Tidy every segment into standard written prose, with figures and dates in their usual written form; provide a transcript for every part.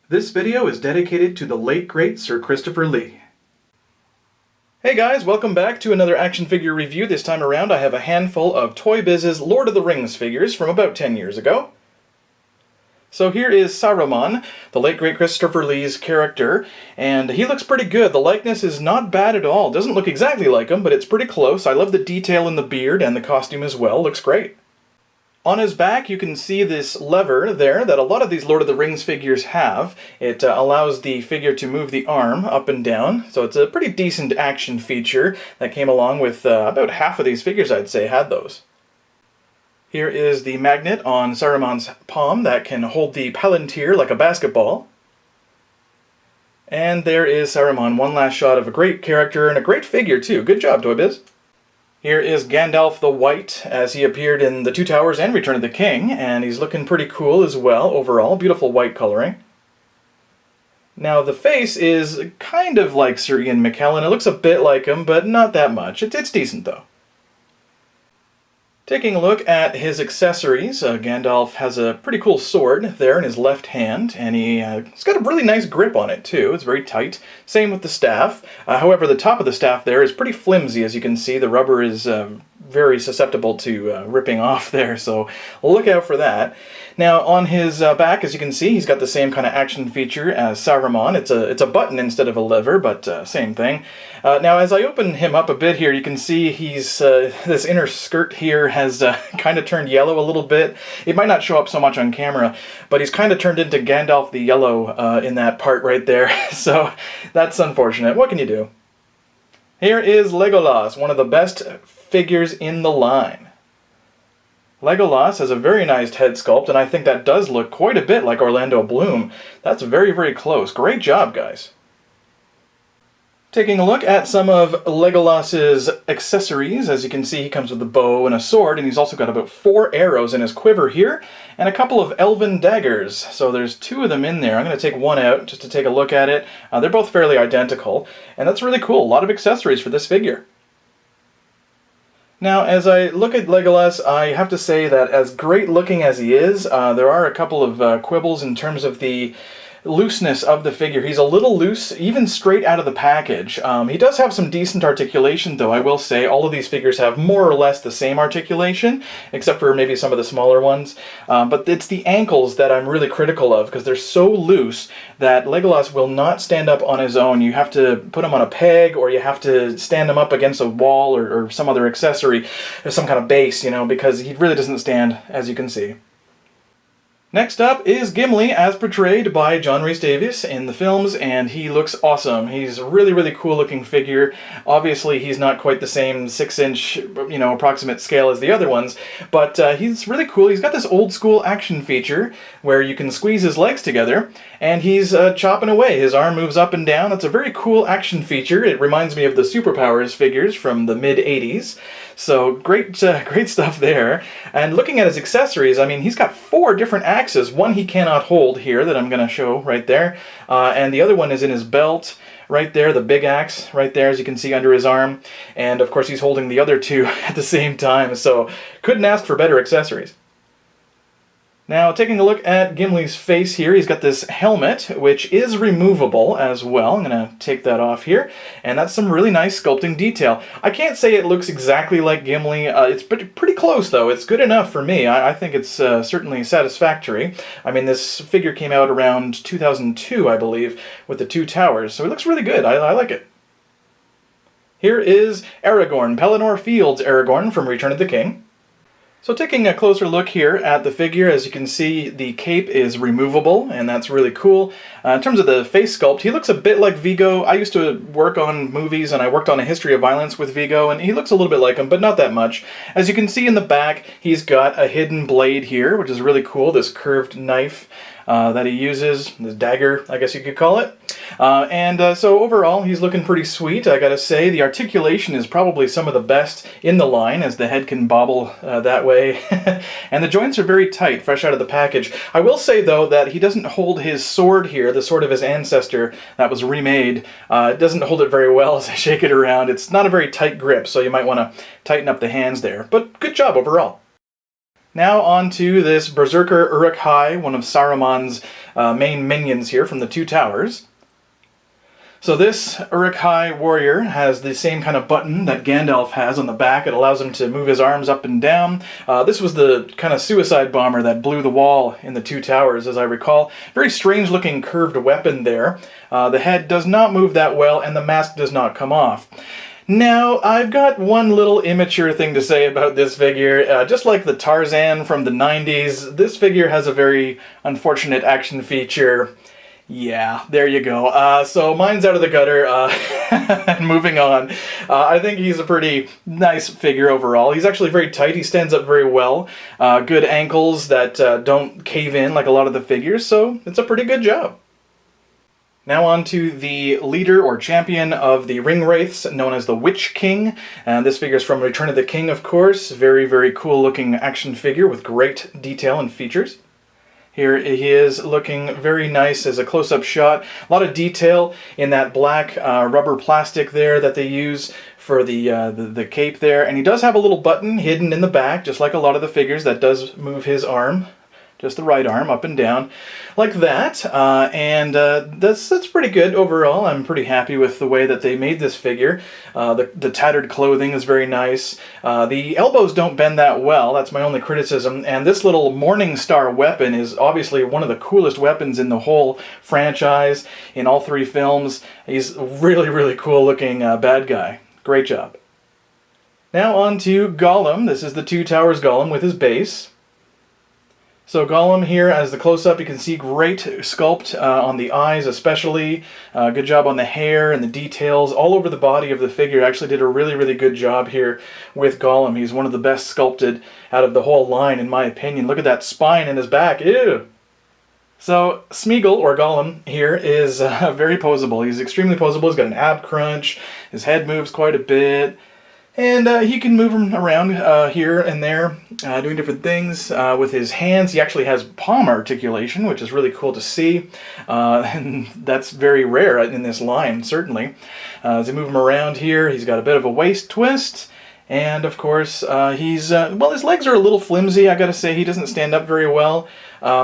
This video is dedicated to the late great Sir Christopher Lee. Hey guys, welcome back to another action figure review. This time around I have a handful of Toy Biz's Lord of the Rings figures from about 10 years ago. So here is Saruman, the late great Christopher Lee's character, and he looks pretty good. The likeness is not bad at all. Doesn't look exactly like him, but it's pretty close. I love the detail in the beard and the costume as well. Looks great. On his back you can see this lever there that a lot of these Lord of the Rings figures have. It allows the figure to move the arm up and down, so it's a pretty decent action feature that came along with about half of these figures, I'd say, had those. Here is the magnet on Saruman's palm that can hold the palantir like a basketball. And there is Saruman, one last shot of a great character and a great figure too. Good job, Toy Biz. Here is Gandalf the White as he appeared in The Two Towers and Return of the King, and he's looking pretty cool as well overall. Beautiful white coloring. Now the face is kind of like Sir Ian McKellen. It looks a bit like him, but not that much. It's decent though. Taking a look at his accessories, Gandalf has a pretty cool sword there in his left hand, and he's got a really nice grip on it too. It's very tight. Same with the staff. However, the top of the staff there is pretty flimsy, as you can see. The rubber is very susceptible to ripping off there, so look out for that. Now on his back, as you can see, he's got the same kind of action feature as Saruman. It's a button instead of a lever, but same thing. Now as I open him up a bit here, you can see he's this inner skirt here has kind of turned yellow a little bit. It might not show up so much on camera, but he's kind of turned into Gandalf the Yellow in that part right there, so that's unfortunate. What can you do? Here is Legolas, one of the best figures in the line. Legolas has a very nice head sculpt, and I think that does look quite a bit like Orlando Bloom. That's very, very close. Great job, guys. Taking a look at some of Legolas's accessories, as you can see, he comes with a bow and a sword, and he's also got about 4 arrows in his quiver here, and a couple of elven daggers. So there's 2 of them in there. I'm going to take one out just to take a look at it. They're both fairly identical, and that's really cool. A lot of accessories for this figure. Now, as I look at Legolas, I have to say that as great looking as he is, there are a couple of quibbles in terms of the looseness of the figure. He's a little loose, even straight out of the package. He does have some decent articulation, though, I will say. All of these figures have more or less the same articulation, except for maybe some of the smaller ones. But it's the ankles that I'm really critical of, because they're so loose that Legolas will not stand up on his own. You have to put him on a peg, or you have to stand him up against a wall or some other accessory, or some kind of base, you know, because he really doesn't stand, as you can see. Next up is Gimli, as portrayed by John Rhys Davies in the films, and he looks awesome. He's a really, really cool looking figure. Obviously, he's not quite the same 6-inch, approximate scale as the other ones, but he's really cool. He's got this old school action feature where you can squeeze his legs together, and he's chopping away. His arm moves up and down. It's a very cool action feature. It reminds me of the Superpowers figures from the mid-'80s. So great stuff there. And looking at his accessories, I mean, he's got 4 different axes. One he cannot hold here that I'm going to show right there. And the other one is in his belt right there, the big axe right there, as you can see under his arm. And of course he's holding the other 2 at the same time. So couldn't ask for better accessories. Now, taking a look at Gimli's face here, he's got this helmet, which is removable as well. I'm going to take that off here, and that's some really nice sculpting detail. I can't say it looks exactly like Gimli. It's pretty close, though. It's good enough for me. I think it's certainly satisfactory. I mean, this figure came out around 2002, I believe, with The Two Towers, so it looks really good. I like it. Here is Aragorn, Pelennor Field's Aragorn from Return of the King. So taking a closer look here at the figure, as you can see, the cape is removable, and that's really cool. In terms of the face sculpt, he looks a bit like Viggo. I used to work on movies, and I worked on A History of Violence with Viggo, and he looks a little bit like him, but not that much. As you can see in the back, he's got a hidden blade here, which is really cool, this curved knife that he uses, this dagger, I guess you could call it. So overall, he's looking pretty sweet, I gotta say. The articulation is probably some of the best in the line, as the head can bobble that way. And the joints are very tight, fresh out of the package. I will say, though, that he doesn't hold his sword here, the sword of his ancestor that was remade. It doesn't hold it very well as I shake it around. It's not a very tight grip, so you might want to tighten up the hands there. But good job overall. Now on to this Berzerker Uruk, one of Saruman's main minions here from the Two Towers. So this Uruk warrior has the same kind of button that Gandalf has on the back. It allows him to move his arms up and down. This was the kind of suicide bomber that blew the wall in the Two Towers, as I recall. Very strange looking curved weapon there. The head does not move that well, and the mask does not come off. Now, I've got one little immature thing to say about this figure. Just like the Tarzan from the 90s, this figure has a very unfortunate action feature. Yeah, there you go. So mine's out of the gutter, and moving on. I think he's a pretty nice figure overall. He's actually very tight. He stands up very well. Good ankles that don't cave in like a lot of the figures, so it's a pretty good job. Now on to the leader or champion of the Ring Wraiths, known as the Witch King. This figure is from Return of the King, of course. Very, very cool looking action figure with great detail and features. Here he is looking very nice as a close-up shot. A lot of detail in that black rubber plastic there that they use for the cape there. And he does have a little button hidden in the back, just like a lot of the figures, that does move his arm. Just the right arm up and down like that, that's pretty good overall. I'm pretty happy with the way that they made this figure. The tattered clothing is very nice. The elbows don't bend that well, that's my only criticism, and this little Morning Star weapon is obviously one of the coolest weapons in the whole franchise, in all three films. He's a really, really cool looking bad guy. Great job. Now on to Gollum. This is the Two Towers Gollum with his base. So Gollum here, as the close-up, you can see great sculpt on the eyes especially. Good job on the hair and the details all over the body of the figure. Actually did a really, really good job here with Gollum. He's one of the best sculpted out of the whole line, in my opinion. Look at that spine in his back. Ew! So Smeagol, or Gollum, here is very posable. He's extremely posable. He's got an ab crunch. His head moves quite a bit. And he can move him around here and there, doing different things with his hands. He actually has palm articulation, which is really cool to see. And that's very rare in this line, certainly. As you move him around here, he's got a bit of a waist twist. And of course, his legs are a little flimsy, I gotta say. He doesn't stand up very well.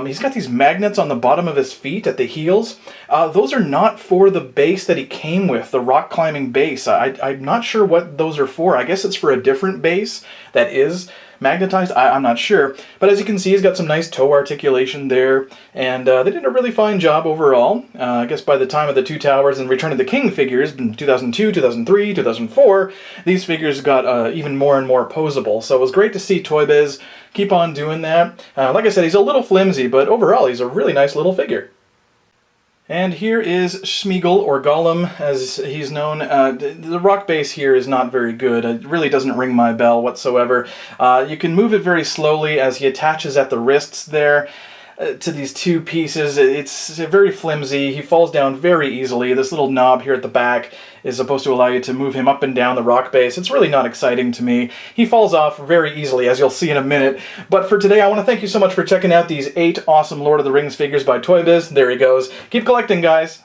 He's got these magnets on the bottom of his feet at the heels. Those are not for the base that he came with, the rock climbing base. I'm not sure what those are for. I guess it's for a different base that is magnetized. I'm not sure. But as you can see, he's got some nice toe articulation there. And they did a really fine job overall. I guess by the time of the Two Towers and Return of the King figures, in 2002, 2003, 2004, these figures got even more and more posable. So it was great to see Toy Biz keep on doing that. Like I said, he's a little flimsy, but overall he's a really nice little figure. And here is Smeagol, or Gollum, as he's known. The rock base here is not very good. It really doesn't ring my bell whatsoever. You can move it very slowly as he attaches at the wrists there to these two pieces. It's very flimsy. He falls down very easily. This little knob here at the back is supposed to allow you to move him up and down the rock base. It's really not exciting to me. He falls off very easily, as you'll see in a minute. But for today, I want to thank you so much for checking out these 8 awesome Lord of the Rings figures by Toy Biz. There he goes. Keep collecting, guys.